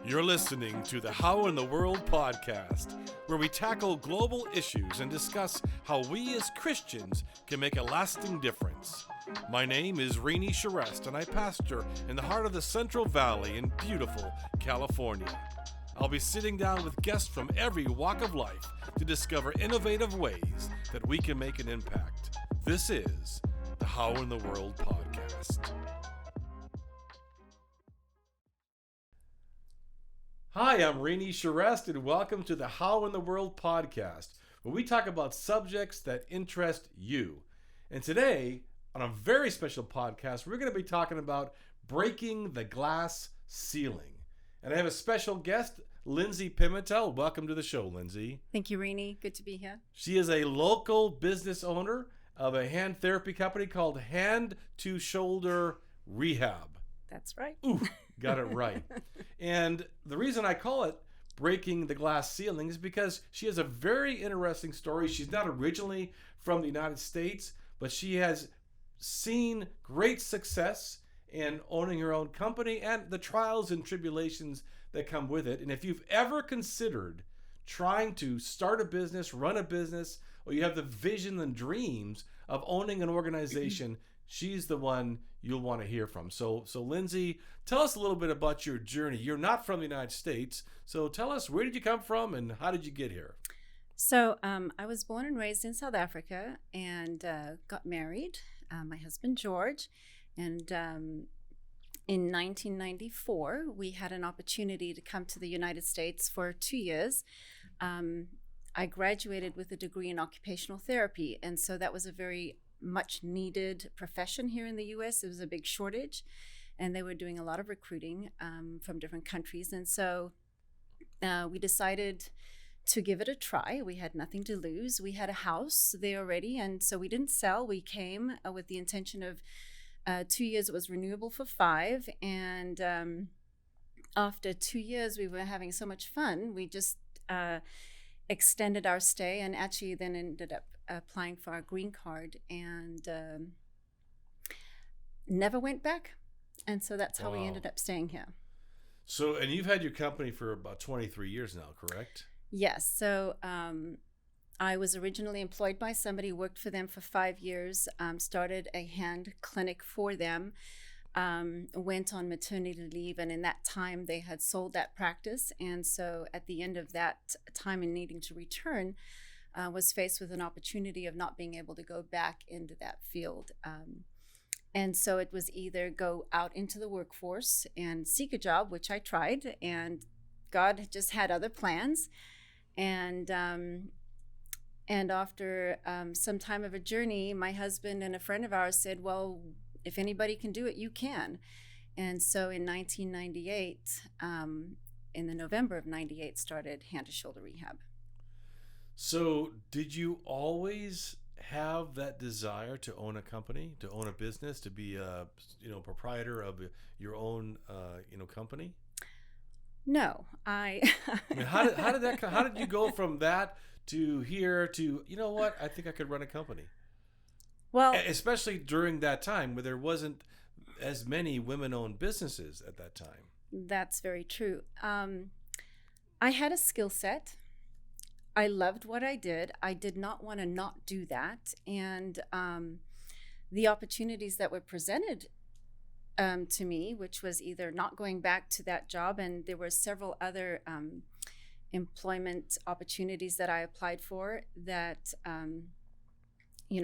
You're listening to the How in the World podcast, where we tackle global issues and discuss how we as Christians can make a lasting difference. My name is Rini Sharest, and I pastor in the heart of the Central Valley in beautiful California. I'll be sitting down with guests from every walk of life to discover innovative ways that we can make an impact. This is the How in the World podcast. Hi, I'm Rini Sharest, and welcome to the How in the World podcast, where we talk about subjects that interest you. And today, on a very special podcast, we're going to be talking about breaking the glass ceiling. And I have a special guest, Lindsay Pimental. Welcome to the show, Lindsay. Thank you, Rini. Good to be here. She is a local business owner of a hand therapy company called Hand to Shoulder Rehab. That's right. Ooh, got it right. And the reason I call it breaking the glass ceiling is because she has a very interesting story. She's not originally from the United States, but she has seen great success in owning her own company and the trials and tribulations that come with it. And if you've ever considered trying to start a business, run a business, or you have the vision and dreams of owning an organization, she's the one you'll want to hear from. So Lindsay, tell us a little bit about your journey. You're not from the United States, so tell us, where did you come from and how did you get here? So I was born and raised in South Africa and got married. My husband, George, and in 1994, we had an opportunity to come to the United States for 2 years. I graduated with a degree in occupational therapy, and so that was a very much needed profession here in the U.S. It was a big shortage, and they were doing a lot of recruiting from different countries. And so we decided to give it a try. We had nothing to lose. We had a house there already, and so we didn't sell. We came with the intention of 2 years. It was renewable for 5, and after 2 years, we were having so much fun. We just extended our stay, and actually then ended up applying for our green card, and never went back. And so that's how we ended up staying here. So, and you've had your company for about 23 years now, correct? Yes. So I was originally employed by somebody, worked for them for 5 years, started a hand clinic for them, went on maternity leave, and in that time they had sold that practice. And so at the end of that time and needing to return, was faced with an opportunity of not being able to go back into that field. And so it was either go out into the workforce and seek a job, which I tried, and God just had other plans. And after some time of a journey, my husband and a friend of ours said, well, if anybody can do it, you can. And so in 1998, in the November of 98, started Hand to Shoulder Rehab. So did you always have that desire to own a company, to own a business, to be a proprietor of your own company? No, I mean, how did you go from that to here to, you know what, I think I could run a company? Well, especially during that time where there wasn't as many women-owned businesses at that time. That's very true. I had a skill set. I loved what I did. I did not want to not do that. And the opportunities that were presented to me, which was either not going back to that job, and there were several other employment opportunities that I applied for that,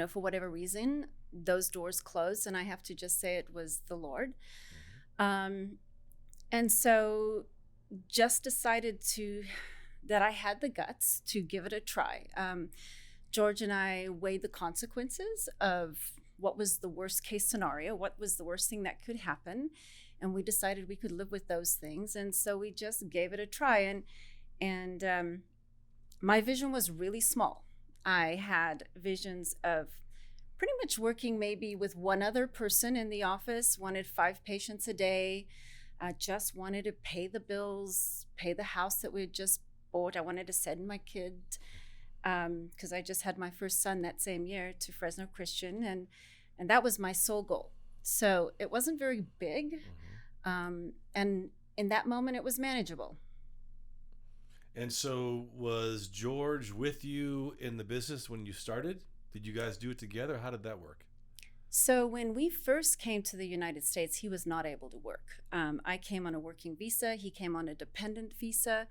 for whatever reason, those doors closed, and I have to just say it was the Lord. And so just decided that I had the guts to give it a try. George and I weighed the consequences of what was the worst case scenario, what was the worst thing that could happen, and we decided we could live with those things. And so we just gave it a try. And my vision was really small. I had visions of pretty much working maybe with one other person in the office, wanted 5 patients a day. I just wanted to pay the bills, pay the house that we had just bought. I wanted to send my kid, because I just had my first son that same year, to Fresno Christian, and that was my sole goal. So it wasn't very big, and in that moment, it was manageable. And so was George with you in the business when you started? Did you guys do it together? How did that work? So when we first came to the United States, he was not able to work. I came on a working visa. He came on a dependent visa.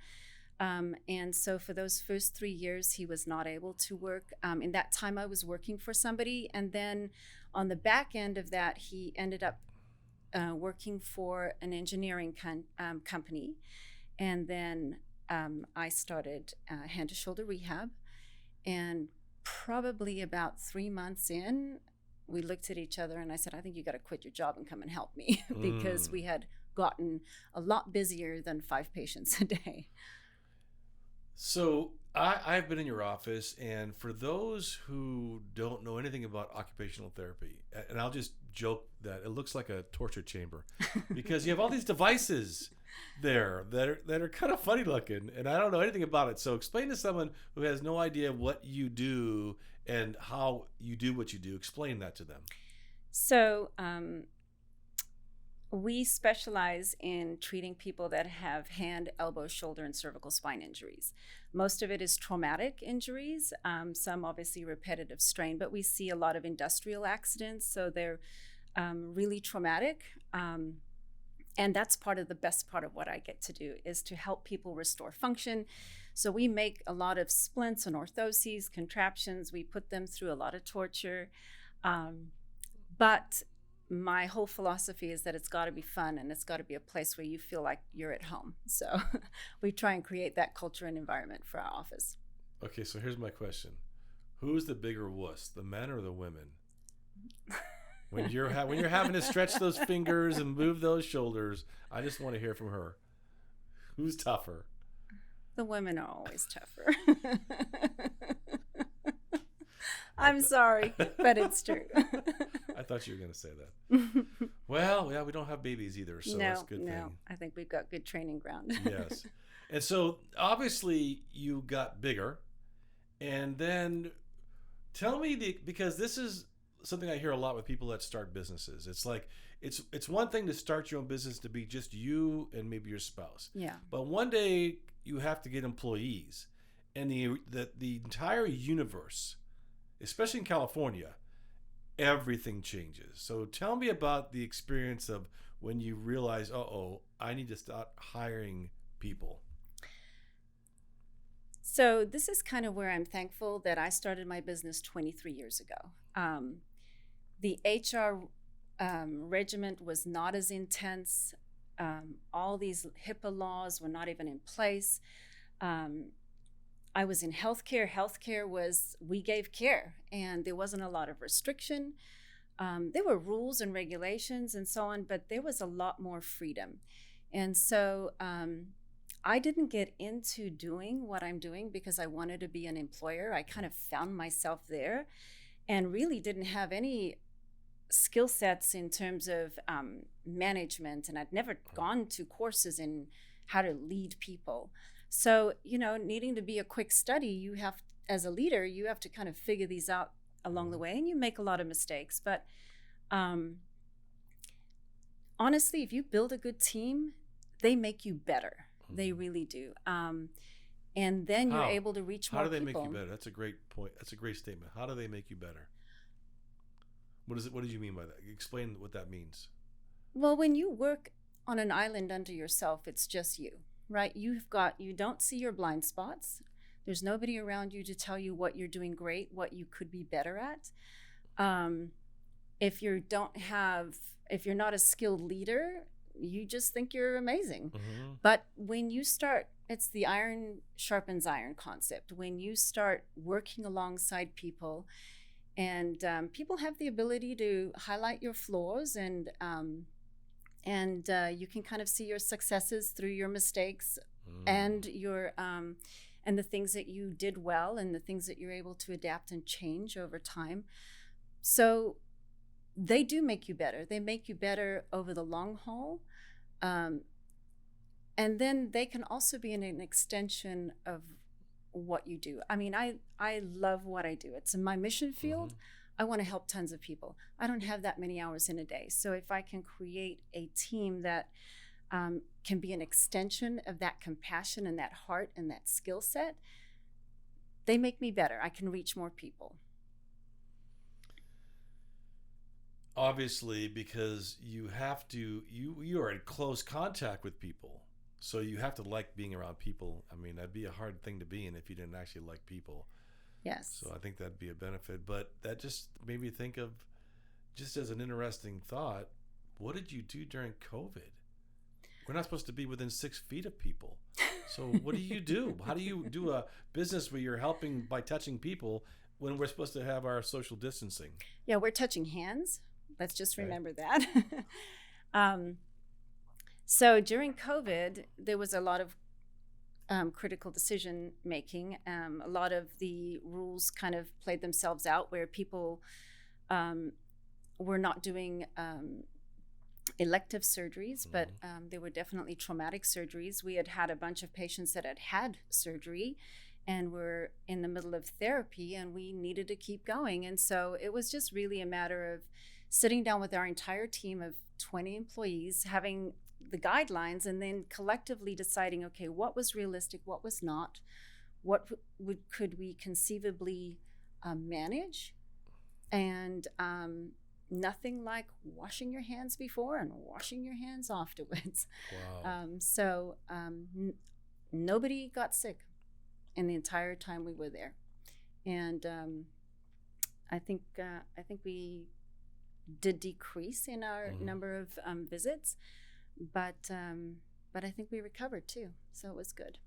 And so for those first 3 years, he was not able to work. In that time, I was working for somebody. And then on the back end of that, he ended up working for an engineering company. And then I started Hand to Shoulder Rehab. And probably about 3 months in, we looked at each other and I said, I think you got to quit your job and come and help me because we had gotten a lot busier than 5 patients a day. So I've been in your office, and for those who don't know anything about occupational therapy, and I'll just joke that it looks like a torture chamber because you have all these devices there that are kind of funny looking, and I don't know anything about it. So explain to someone who has no idea what you do and how you do what you do. Explain that to them. So we specialize in treating people that have hand, elbow, shoulder, and cervical spine injuries. Most of it is traumatic injuries, some obviously repetitive strain, but we see a lot of industrial accidents, so they're really traumatic. And that's part of the best part of what I get to do is to help people restore function. So we make a lot of splints and orthoses, contraptions. We put them through a lot of torture. But my whole philosophy is that it's got to be fun and it's got to be a place where you feel like you're at home. So we try and create that culture and environment for our office. Okay, so here's my question. Who's the bigger wuss, the men or the women? When you're having to stretch those fingers and move those shoulders, I just want to hear from her. Who's tougher? The women are always tougher. I'm sorry, but it's true. I thought you were going to say that. Well, yeah, we don't have babies either, so that's a good thing. No, I think we've got good training ground. Yes. And so obviously you got bigger, and then tell me because this is something I hear a lot with people that start businesses. It's like it's one thing to start your own business to be just you and maybe your spouse. Yeah. But one day you have to get employees, and the entire universe, especially in California, everything changes. So tell me about the experience of when you realize, I need to start hiring people. So this is kind of where I'm thankful that I started my business 23 years ago. The HR regiment was not as intense. All these HIPAA laws were not even in place. I was in healthcare. Healthcare was, we gave care, and there wasn't a lot of restriction. There were rules and regulations and so on, but there was a lot more freedom. And so I didn't get into doing what I'm doing because I wanted to be an employer. I kind of found myself there and really didn't have any skill sets in terms of management, and I'd never gone to courses in how to lead people. So, needing to be a quick study, as a leader, you have to kind of figure these out along the way, and you make a lot of mistakes. But honestly, if you build a good team, they make you better. They really do. And then you're able to reach more people. How do they make you better? That's a great point. That's a great statement. How do they make you better? What did you mean by that? Explain what that means. Well, when you work on an island unto yourself, it's just you, right? You don't see your blind spots. There's nobody around you to tell you what you're doing great, what you could be better at. If you're not a skilled leader, you just think you're amazing. Mm-hmm. But when you start, it's the iron sharpens iron concept. When you start working alongside people, and people have the ability to highlight your flaws, and you can kind of see your successes through your mistakes, and your and the things that you did well, and the things that you're able to adapt and change over time. So they do make you better. They make you better over the long haul. And then they can also be an extension of what you do. I mean, I love what I do. It's in my mission field. I want to help tons of people. I don't have that many hours in a day. So if I can create a team that can be an extension of that compassion and that heart and that skill set, they make me better. I can reach more people. Obviously, because you have to, you are in close contact with people, so you have to like being around people. I mean, that'd be a hard thing to be in if you didn't actually like people. Yes. So I think that'd be a benefit. But that just made me think of, just as an interesting thought, what did you do during COVID? We're not supposed to be within 6 feet of people. So what do you do? How do you do a business where you're helping by touching people when we're supposed to have our social distancing? Yeah, we're touching hands. Let's just remember Okay. that. So during COVID, there was a lot of critical decision making. A lot of the rules kind of played themselves out where people were not doing elective surgeries, but there were definitely traumatic surgeries. We had a bunch of patients that had surgery and were in the middle of therapy, and we needed to keep going. And so it was just really a matter of sitting down with our entire team of 20 employees, having the guidelines, and then collectively deciding, okay, what was realistic, what was not, what could we conceivably manage, and nothing like washing your hands before and washing your hands afterwards. Wow. Nobody got sick in the entire time we were there, and I think we did decrease in our number of visits, but I think we recovered too, so it was good.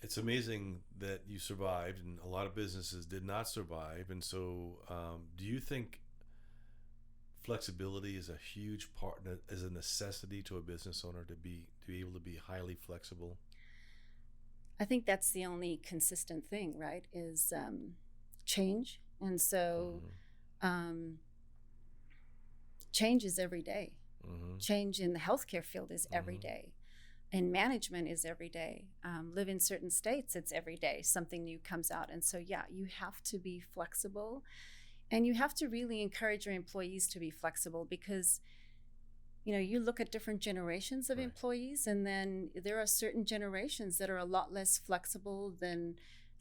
It's amazing that you survived, and a lot of businesses did not survive. And so, do you think flexibility is a huge part, is a necessity to a business owner to be able to be highly flexible? I think that's the only consistent thing, right? Is change, and so change is every day. Change in the healthcare field is every day. And management is every day. Live in certain states, it's every day. Something new comes out. And so, yeah, you have to be flexible. And you have to really encourage your employees to be flexible because, you know, you look at different generations of employees, and then there are certain generations that are a lot less flexible than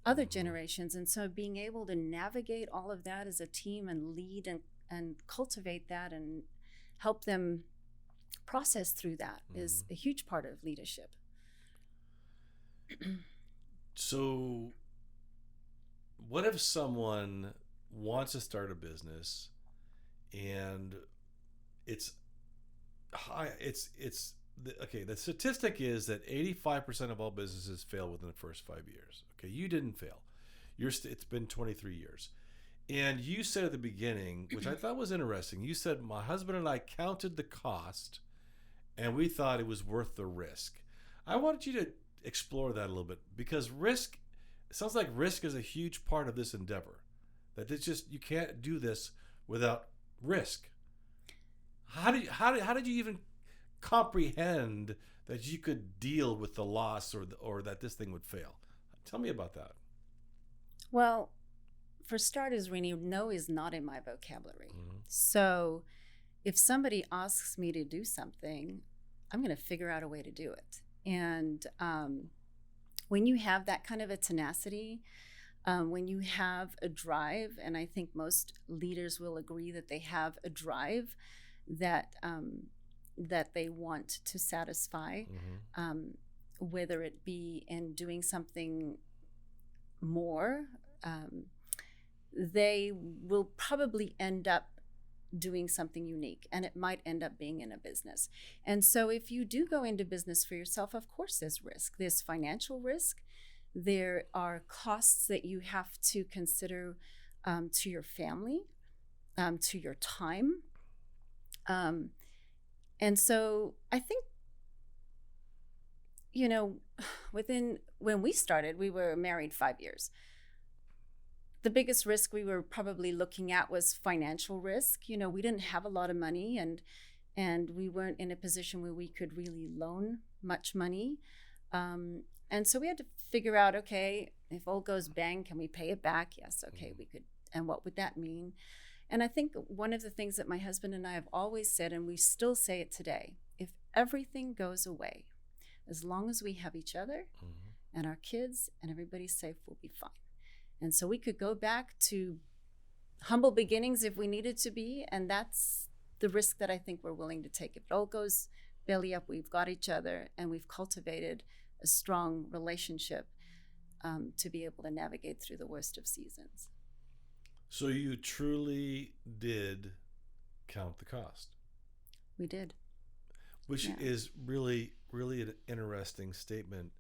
other generations. And so being able to navigate all of that as a team and lead and cultivate that and help them process through that is a huge part of leadership. So what if someone wants to start a business and it's high, the statistic is that 85% of all businesses fail within the first 5 years. Okay, you didn't fail. It's been 23 years. And you said at the beginning, which I thought was interesting, you said, my husband and I counted the cost and we thought it was worth the risk. I wanted you to explore that a little bit, because risk, it sounds like risk is a huge part of this endeavor. That it's just, you can't do this without risk. How did you even comprehend that you could deal with the loss or that this thing would fail? Tell me about that. Well, for starters, Rini, no is not in my vocabulary. So if somebody asks me to do something, I'm going to figure out a way to do it. And when you have that kind of a tenacity, when you have a drive, and I think most leaders will agree that they have a drive that they want to satisfy, whether it be in doing something more, they will probably end up doing something unique, and it might end up being in a business. And so if you do go into business for yourself, of course there's risk. There's financial risk. There are costs that you have to consider to your family, to your time. And so I think, you know, when we started, we were married 5 years. The biggest risk we were probably looking at was financial risk. You know, we didn't have a lot of money, and we weren't in a position where we could really loan much money. And so we had to figure out, okay, if all goes bang, can we pay it back? Yes, okay, we could. And what would that mean? And I think one of the things that my husband and I have always said, and we still say it today, if everything goes away, as long as we have each other and our kids and everybody's safe, we'll be fine. And so we could go back to humble beginnings if we needed to be, and that's the risk that I think we're willing to take. If it all goes belly up, we've got each other and we've cultivated a strong relationship to be able to navigate through the worst of seasons. So you truly did count the cost. We did. Which is really, really an interesting statement,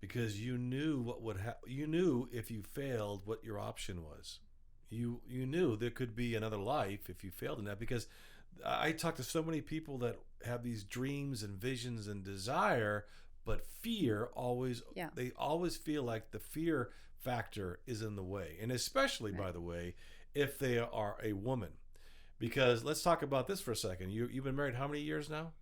because you knew what would happen. You knew if you failed what your option was. You knew there could be another life if you failed in that, because I talk to so many people that have these dreams and visions and desire, but fear always, they always feel like the fear factor is in the way. And especially, by the way, if they are a woman. Because let's talk about this for a second. You've been married how many years now?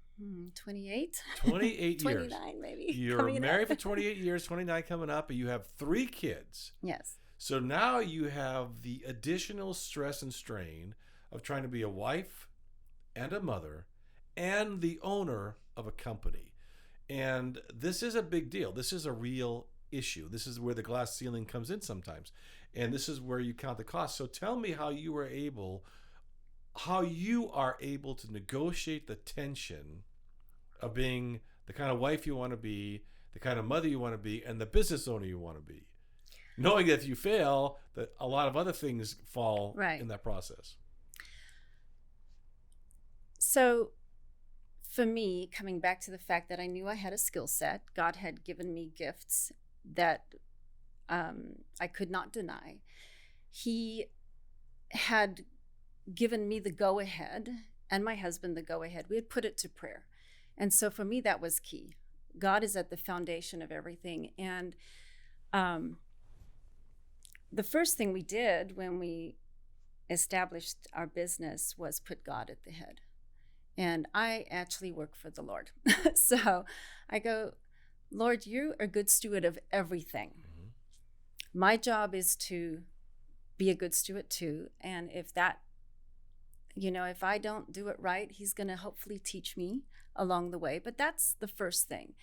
28. 28 years. 29 maybe. You're married for 28 years, 29 coming up, and you have 3 kids. Yes. So now you have the additional stress and strain of trying to be a wife and a mother and the owner of a company. And this is a big deal. This is a real issue. This is where the glass ceiling comes in sometimes. And this is where you count the cost. So tell me how you are able to negotiate the tension of being the kind of wife you want to be, the kind of mother you want to be, and the business owner you want to be. Knowing that if you fail, that a lot of other things fall in that process. So for me, coming back to the fact that I knew I had a skill set, God had given me gifts that I could not deny. He had given me the go-ahead, and my husband the go-ahead. We had put it to prayer. And so for me, that was key. God is at the foundation of everything. And the first thing we did when we established our business was put God at the head. And I actually work for the Lord. So I go, Lord, you're a good steward of everything. Mm-hmm. My job is to be a good steward too. And if I don't do it right, he's going to hopefully teach me along the way. But that's the first thing.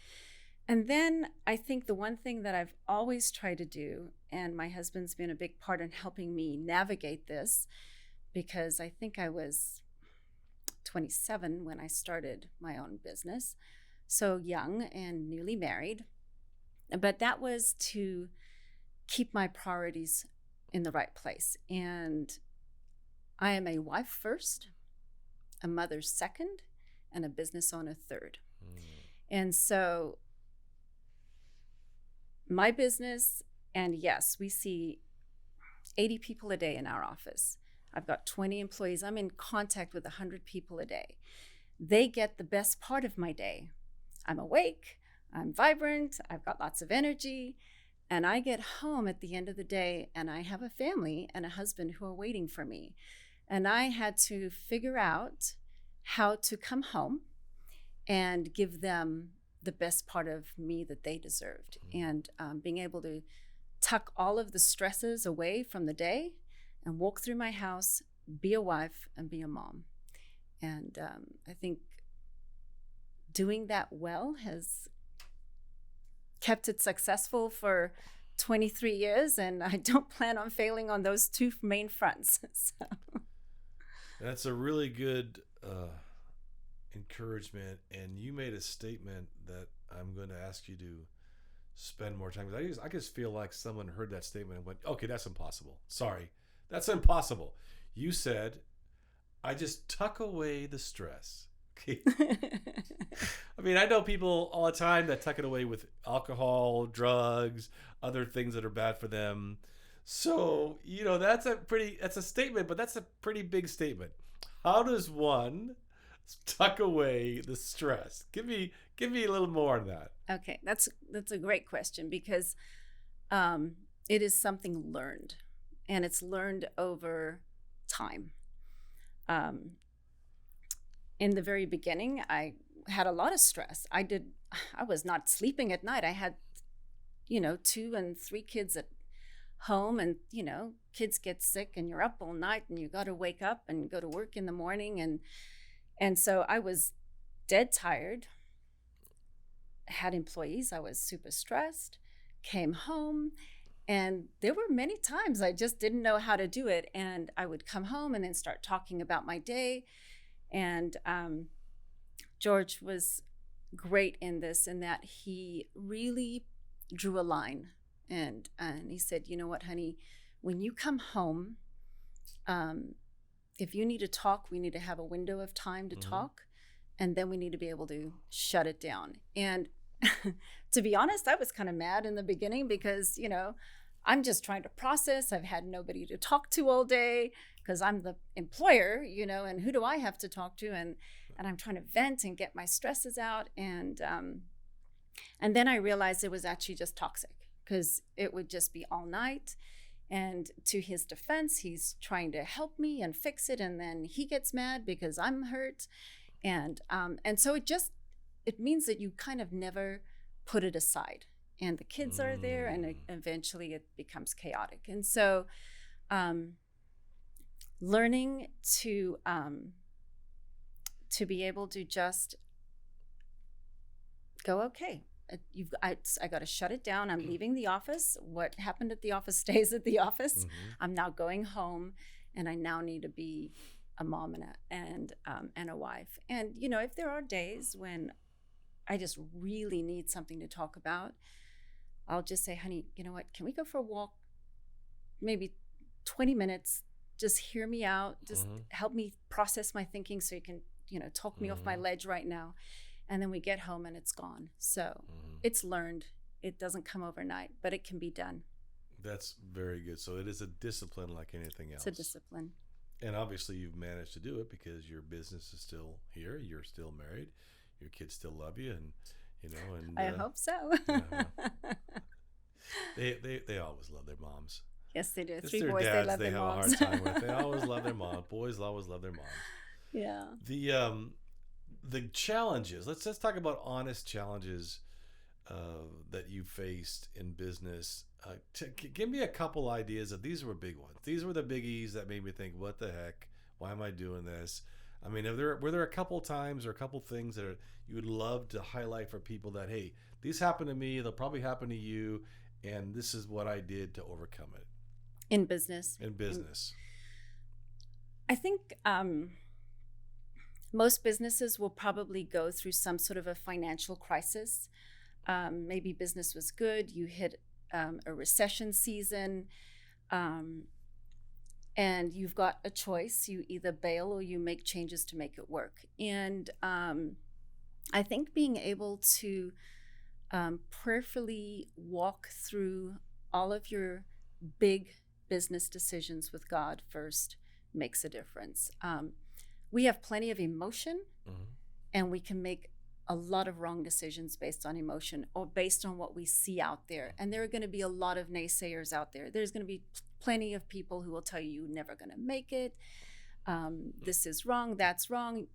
And then I think the one thing that I've always tried to do, and my husband's been a big part in helping me navigate this, because I think I was 27 when I started my own business, so young and newly married. But that was to keep my priorities in the right place. And I am a wife first, a mother second, and a business owner third. And so my business, and yes, we see 80 people a day in our office. I've got 20 employees. I'm in contact with 100 people a day. They get the best part of my day. I'm awake, I'm vibrant, I've got lots of energy, and I get home at the end of the day and I have a family and a husband who are waiting for me. And I had to figure out how to come home and give them the best part of me that they deserved. And being able to tuck all of the stresses away from the day and walk through my house, be a wife, and be a mom. And I think doing that well has kept it successful for 23 years, and I don't plan on failing on those 2 main fronts. So. That's a really good encouragement, and you made a statement that I'm going to ask you to spend more time with. I just feel like someone heard that statement and went, okay, that's impossible. Sorry, that's impossible. You said, I just tuck away the stress. Okay. I mean, I know people all the time that tuck it away with alcohol, drugs, other things that are bad for them. So, that's a statement, but that's a pretty big statement. How does one tuck away the stress? Give me a little more on that. Okay, that's a great question, because it is something learned, and it's learned over time. In the very beginning, I had a lot of stress. I was not sleeping at night. I had, 2 and 3 kids at home and, kids get sick and you're up all night and you got to wake up and go to work in the morning. And so I was dead tired, had employees. I was super stressed, came home, and there were many times I just didn't know how to do it. And I would come home and then start talking about my day. And George was great in this, in that he really drew a line. And he said, you know what, honey, when you come home, if you need to talk, we need to have a window of time to talk. And then we need to be able to shut it down. And to be honest, I was kind of mad in the beginning because, I'm just trying to process. I've had nobody to talk to all day because I'm the employer, and who do I have to talk to? And I'm trying to vent and get my stresses out. And then I realized it was actually just toxic, because it would just be all night. And to his defense, he's trying to help me and fix it. And then he gets mad because I'm hurt. And so it means that you kind of never put it aside. And the kids are there, and eventually it becomes chaotic. And so learning to be able to just go, okay, I got to shut it down. I'm leaving the office. What happened at the office stays at the office. I'm now going home, and I now need to be a mom and a wife. And if there are days when I just really need something to talk about, I'll just say, honey, you know what? Can we go for a walk? Maybe 20 minutes. Just hear me out. Just help me process my thinking, so you can talk me off my ledge right now. And then we get home and it's gone. So it's learned. It doesn't come overnight, but it can be done. That's very good. So it is a discipline like anything else. It's a discipline. And obviously you've managed to do it because your business is still here. You're still married. Your kids still love you, and I hope so. They always love their moms. Yes, they do. It's 3 their boys, dads they love they their have moms. a hard time with. They always love their mom. Boys always love their moms. Yeah. The challenges. Let's talk about honest challenges that you faced in business. Give me a couple ideas of these were big ones. These were the biggies that made me think, what the heck? Why am I doing this? I mean, were there a couple times or a couple things that you would love to highlight for people that, hey, these happened to me, they'll probably happen to you, and this is what I did to overcome it? In business. I think most businesses will probably go through some sort of a financial crisis. Maybe business was good, you hit a recession season, and you've got a choice. You either bail or you make changes to make it work. And I think being able to prayerfully walk through all of your big business decisions with God first makes a difference. We have plenty of emotion, and we can make a lot of wrong decisions based on emotion or based on what we see out there. And there are going to be a lot of naysayers out there. There's going to be plenty of people who will tell you you're never going to make it. This is wrong. That's wrong.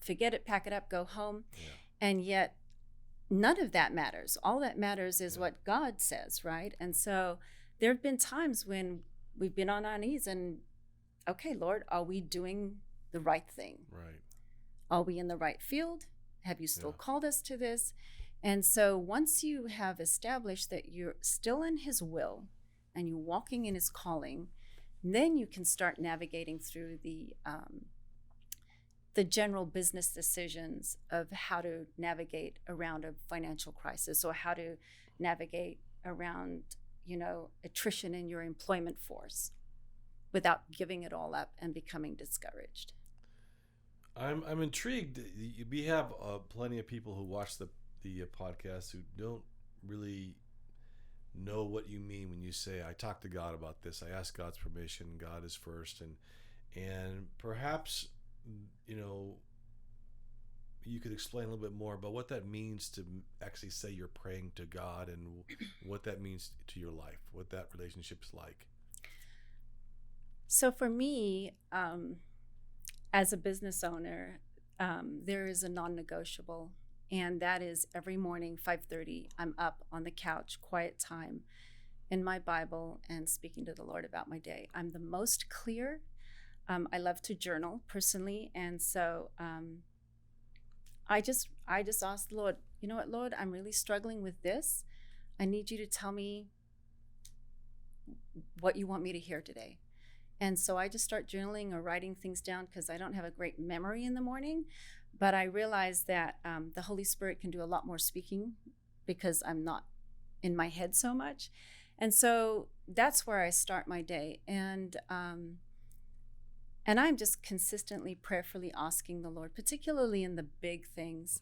Forget it. Pack it up. Go home. Yeah. And yet none of that matters. All that matters is what God says, right? And so there have been times when we've been on our knees and, okay, Lord, are we doing the right thing? Right. Are we in the right field? Have you still called us to this? And so once you have established that you're still in his will and you're walking in his calling, then you can start navigating through the general business decisions of how to navigate around a financial crisis or how to navigate around, attrition in your employment force without giving it all up and becoming discouraged. I'm intrigued. We have plenty of people who watch the podcast who don't really know what you mean when you say, I talk to God about this. I ask God's permission. God is first. And perhaps, you could explain a little bit more about what that means to actually say you're praying to God and what that means to your life, what that relationship is like. So for me, as a business owner, there is a non-negotiable, and that is every morning, 5:30, I'm up on the couch, quiet time, in my Bible and speaking to the Lord about my day. I'm the most clear. I love to journal personally, and so I just asked the Lord, you know what, Lord, I'm really struggling with this. I need you to tell me what you want me to hear today. And so I just start journaling or writing things down because I don't have a great memory in the morning. But I realize that the Holy Spirit can do a lot more speaking because I'm not in my head so much. And so that's where I start my day. And I'm just consistently, prayerfully asking the Lord, particularly in the big things,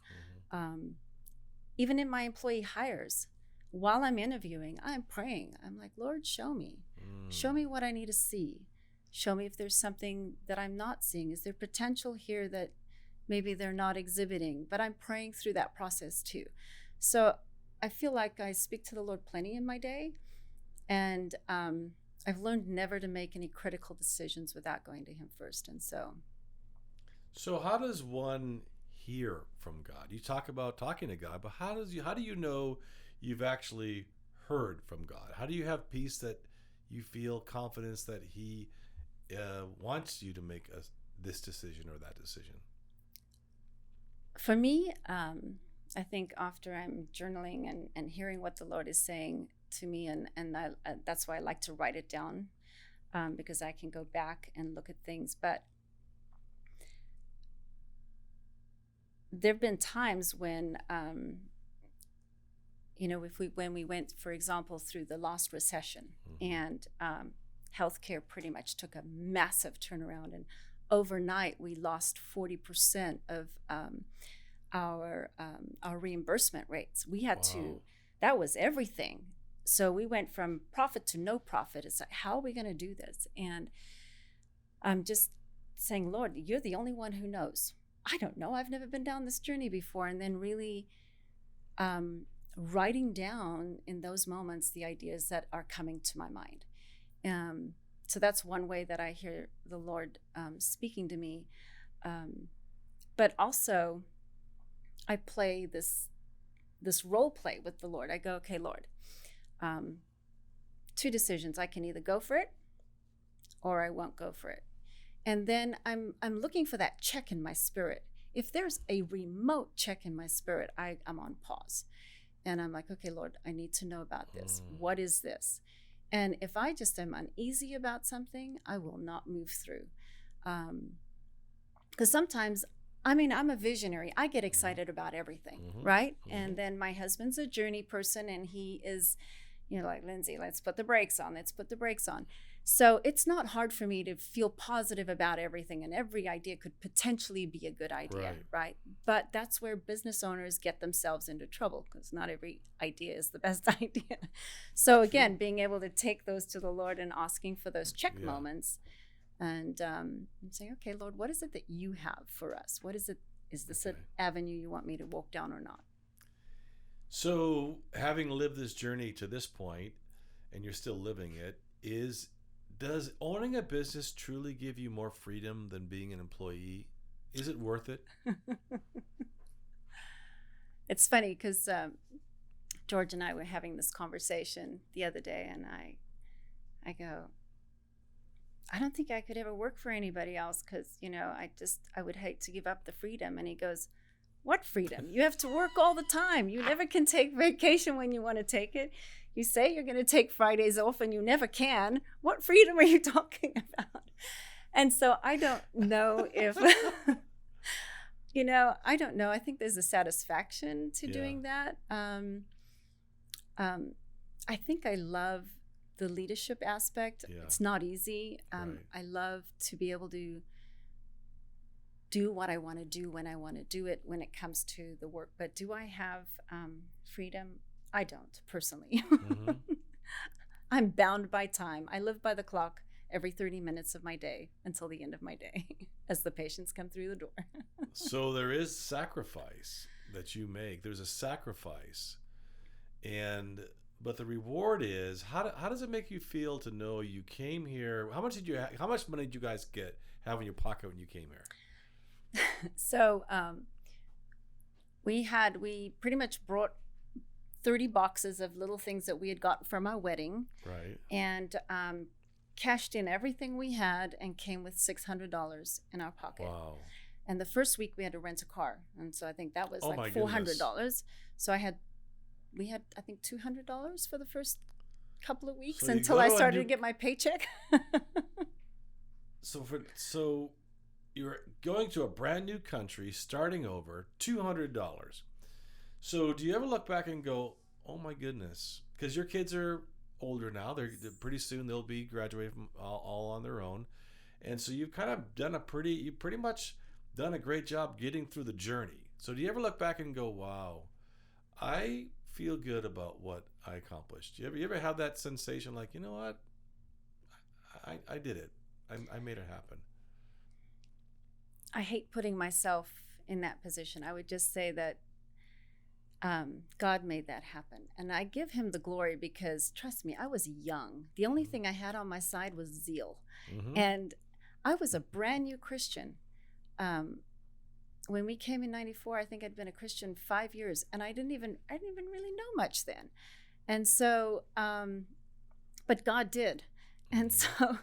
even in my employee hires. While I'm interviewing, I'm praying. I'm like, Lord, show me. Show me what I need to see. Show me if there's something that I'm not seeing. Is there potential here that maybe they're not exhibiting? But I'm praying through that process too. So I feel like I speak to the Lord plenty in my day. And I've learned never to make any critical decisions without going to Him first. And so how does one hear from God? You talk about talking to God, but how do you know you've actually heard from God? How do you have peace that you feel confidence that He wants you to make this decision or that decision? For me, I think after I'm journaling and hearing what the Lord is saying to me, and that's why I like to write it down, because I can go back and look at things. But there have been times when, when we went, for example, through the last recession, and healthcare pretty much took a massive turnaround, and overnight we lost 40% of our reimbursement rates. We had to. That was everything. So we went from profit to no profit. It's like, how are we going to do this? And I'm just saying, Lord, you're the only one who knows. I don't know. I've never been down this journey before. And then really writing down in those moments the ideas that are coming to my mind. So that's one way that I hear the Lord speaking to me. But also, I play this role play with the Lord. I go, okay, Lord, two decisions. I can either go for it or I won't go for it. And then I'm looking for that check in my spirit. If there's a remote check in my spirit, I'm on pause. And I'm like, okay, Lord, I need to know about this. What is this? And if I just am uneasy about something, I will not move through. Because sometimes, I'm a visionary. I get excited about everything, right? And then my husband's a journey person, and he is, like, Lindsay, let's put the brakes on. So it's not hard for me to feel positive about everything, and every idea could potentially be a good idea, right? But that's where business owners get themselves into trouble, because not every idea is the best idea. So again, being able to take those to the Lord and asking for those check moments, and saying, okay, Lord, what is it that you have for us? What is it? Is this an avenue you want me to walk down or not? So having lived this journey to this point, and you're still living it, does owning a business truly give you more freedom than being an employee? Is it worth it? It's funny because George and I were having this conversation the other day, and I go, I don't think I could ever work for anybody else because, I would hate to give up the freedom. And he goes, what freedom? You have to work all the time. You never can take vacation when you want to take it. You say you're going to take Fridays off and you never can. What freedom are you talking about? And so I don't know if, I don't know. I think there's a satisfaction to doing that. I think I love the leadership aspect. It's not easy. I love to be able to do what I want to do when I want to do it when it comes to the work. But do I have freedom? I don't, personally. I'm bound by time. I live by the clock every 30 minutes of my day until the end of my day as the patients come through the door. So there is sacrifice that you make. There's a sacrifice. But the reward is, how does it make you feel to know you came here? How much money did you guys have in your pocket when you came here? So we pretty much brought 30 boxes of little things that we had gotten from our wedding, Right. and cashed in everything we had and came with $600 in our pocket. Wow. And the first week we had to rent a car, and so I think that was Oh my like goodness. $400. So we had I think $200 for the first couple of weeks So you until go I to a started new- to get my paycheck. So you're going to a brand new country, starting over, $200. So do you ever look back and go, "Oh my goodness," because your kids are older now. They're pretty soon they'll be graduating from all on their own, and so you've kind of you've pretty much done a great job getting through the journey. So do you ever look back and go, "Wow, I feel good about what I accomplished"? You ever have that sensation like, you know what, I did it. I made it happen. I hate putting myself in that position. I would just say that God made that happen. And I give him the glory because, trust me, I was young. The only thing I had on my side was zeal. Mm-hmm. And I was a brand new Christian. When we came in 94, I think I'd been a Christian 5 years, and I didn't even really know much then. And so, but God did. And so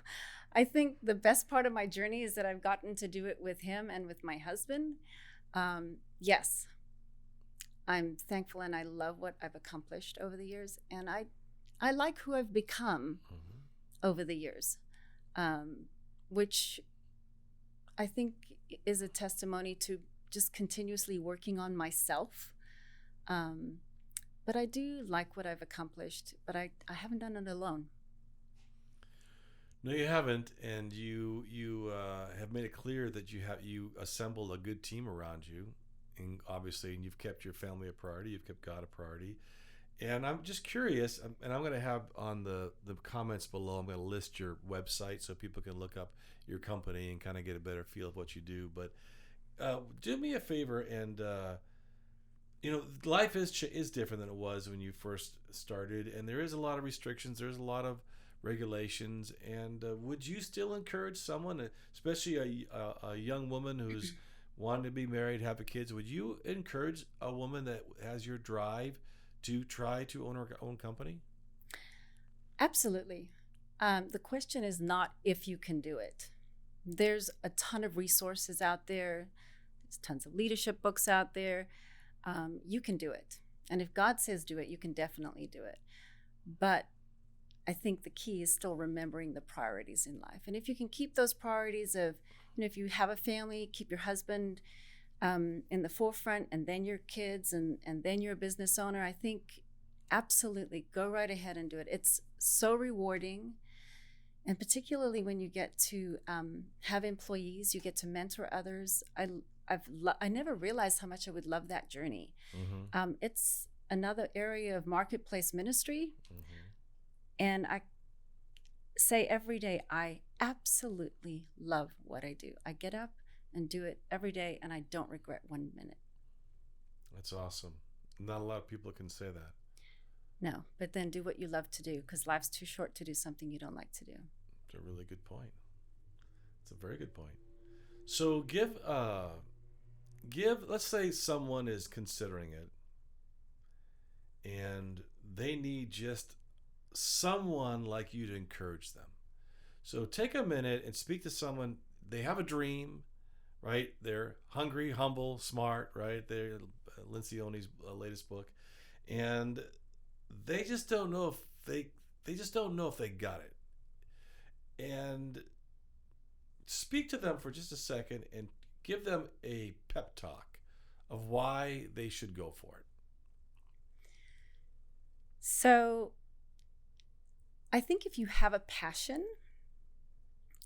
I think the best part of my journey is that I've gotten to do it with him and with my husband. Yes, I'm thankful and I love what I've accomplished over the years. And I like who I've become over the years, which I think is a testimony to just continuously working on myself. But I do like what I've accomplished, but I haven't done it alone. No, you haven't, and you have made it clear that you assembled a good team around you, and obviously, and you've kept your family a priority, you've kept God a priority, and I'm just curious, and I'm going to have on the comments below, I'm going to list your website so people can look up your company and kind of get a better feel of what you do. But do me a favor, and life is different than it was when you first started, and there is a lot of restrictions, there's a lot of regulations, and would you still encourage someone, especially a young woman who's wanting to be married, have a kids, would you encourage a woman that has your drive to try to own her own company? Absolutely. The question is not if you can do it. There's a ton of resources out there. There's tons of leadership books out there. You can do it. And if God says do it, you can definitely do it. But I think the key is still remembering the priorities in life. And if you can keep those priorities of, if you have a family, keep your husband in the forefront, and then your kids, and then you're a business owner, I think absolutely go right ahead and do it. It's so rewarding. And particularly when you get to have employees, you get to mentor others. I never realized how much I would love that journey. Mm-hmm. It's another area of marketplace ministry. Mm-hmm. And I say every day, I absolutely love what I do. I get up and do it every day, and I don't regret 1 minute. That's awesome. Not a lot of people can say that. No, but then do what you love to do, because life's too short to do something you don't like to do. It's a really good point. It's a very good point. So give let's say someone is considering it and they need just someone like you to encourage them. So take a minute and speak to someone. They have a dream, right? They're hungry, humble, smart, right? They're Lindsay Oney's latest book, and they just don't know if they got it. And speak to them for just a second and give them a pep talk of why they should go for it. So I think if you have a passion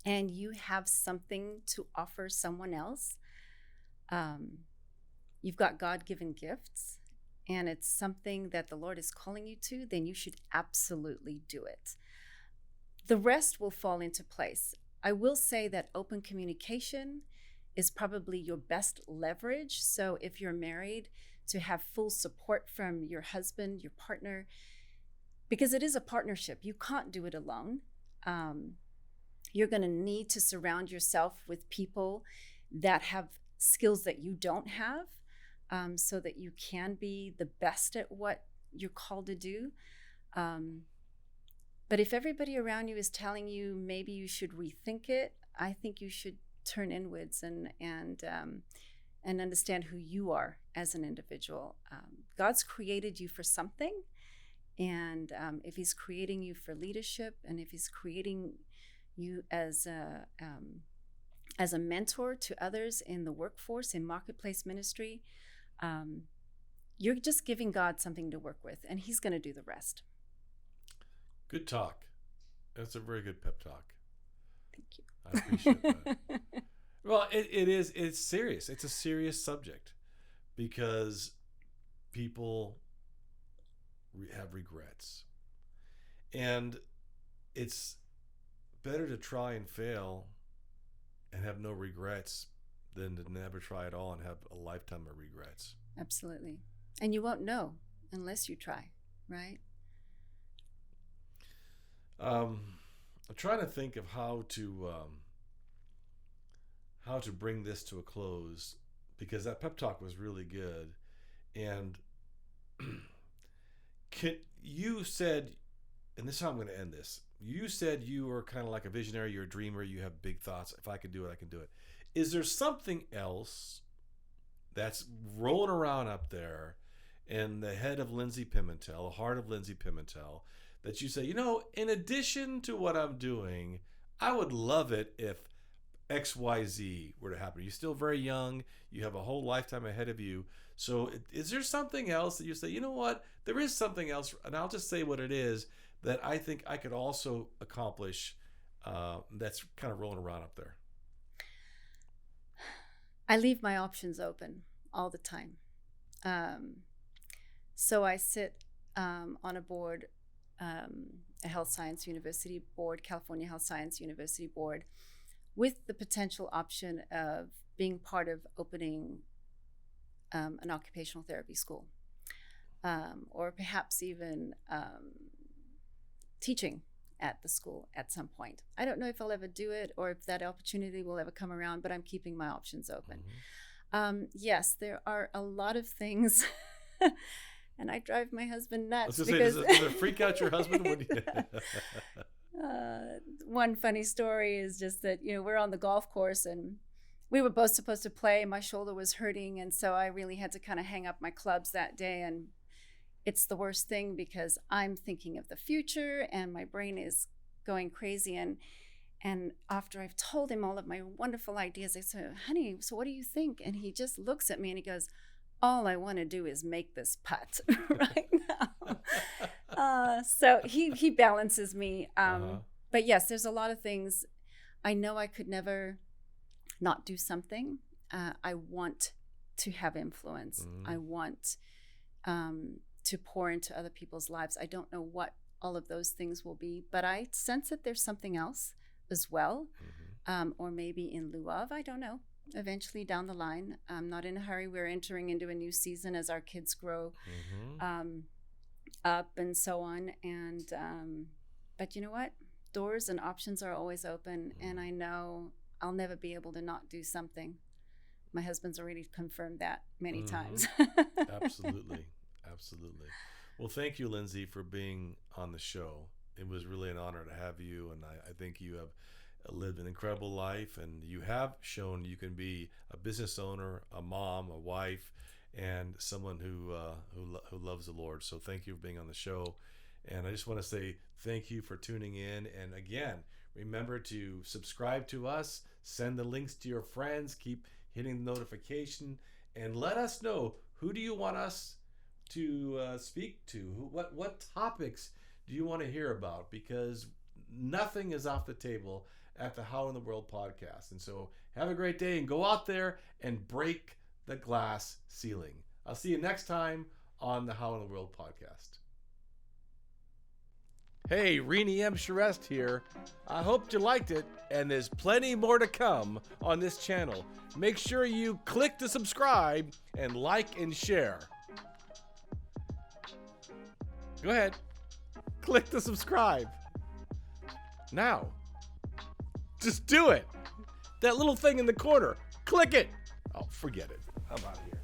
and you have something to offer someone else, you've got God-given gifts, and it's something that the Lord is calling you to, then you should absolutely do it. The rest will fall into place. I will say that open communication is probably your best leverage. So if you're married, to have full support from your husband, your partner, because it is a partnership. You can't do it alone. You're going to need to surround yourself with people that have skills that you don't have, so that you can be the best at what you're called to do. But if everybody around you is telling you maybe you should rethink it, I think you should turn inwards and understand who you are as an individual. God's created you for something, and if He's creating you for leadership, and if He's creating you as a mentor to others in the workforce, in marketplace ministry, you're just giving God something to work with, and He's going to do the rest. Good talk. That's a very good pep talk. Thank you. I appreciate that. Well, it's serious. It's a serious subject because people have regrets. And it's better to try and fail and have no regrets than to never try at all and have a lifetime of regrets. Absolutely. And you won't know unless you try, right? I'm trying to think of how to bring this to a close, because that pep talk was really good. And you said, and this is how I'm going to end this. You said you were kind of like a visionary, you're a dreamer, you have big thoughts. If I could do it, I can do it. Is there something else that's rolling around up there in the head of Lindsay Pimental, the heart of Lindsay Pimental, that you say, in addition to what I'm doing, I would love it if XYZ were to happen? You're still very young. You have a whole lifetime ahead of you. So is there something else that you say, there is something else, and I'll just say what it is, that I think I could also accomplish that's kind of rolling around up there? I leave my options open all the time. So I sit on a board, a Health Science University board, California Health Science University board, with the potential option of being part of opening an occupational therapy school, or perhaps even teaching at the school at some point. I don't know if I'll ever do it or if that opportunity will ever come around, but I'm keeping my options open. Mm-hmm. Yes, there are a lot of things, and I drive my husband nuts. Does it freak out your husband? One funny story is just that, we're on the golf course and we were both supposed to play. My shoulder was hurting, and so I really had to kind of hang up my clubs that day. And it's the worst thing because I'm thinking of the future and my brain is going crazy. And after I've told him all of my wonderful ideas, I said, honey, so what do you think? And he just looks at me and he goes, all I want to do is make this putt right now. So he balances me. But yes, there's a lot of things. I know I could never not do something. I want to have influence. I want to pour into other people's lives. I don't know what all of those things will be, but I sense that there's something else as well, or maybe in lieu of, I don't know, eventually down the line. I'm not in a hurry. We're entering into a new season as our kids grow up and so on. And but you know what? Doors and options are always open, and I know I'll never be able to not do something. My husband's already confirmed that many times. Absolutely. Well, thank you, Lindsay, for being on the show. It was really an honor to have you, and I think you have lived an incredible life, and you have shown you can be a business owner, a mom, a wife, and someone who loves the Lord. So thank you for being on the show. And I just want to say thank you for tuning in. And again, remember to subscribe to us, send the links to your friends, keep hitting the notification, and let us know, who do you want us to speak to? What topics do you want to hear about? Because nothing is off the table at the How in the World podcast. And so have a great day and go out there and break the glass ceiling. I'll see you next time on the How in the World podcast. Hey, Renee M. Charest here. I hope you liked it, and there's plenty more to come on this channel. Make sure you click to subscribe and like and share. Go ahead. Click to subscribe. Now. Just do it. That little thing in the corner. Click it. Oh, forget it. I'm out of here.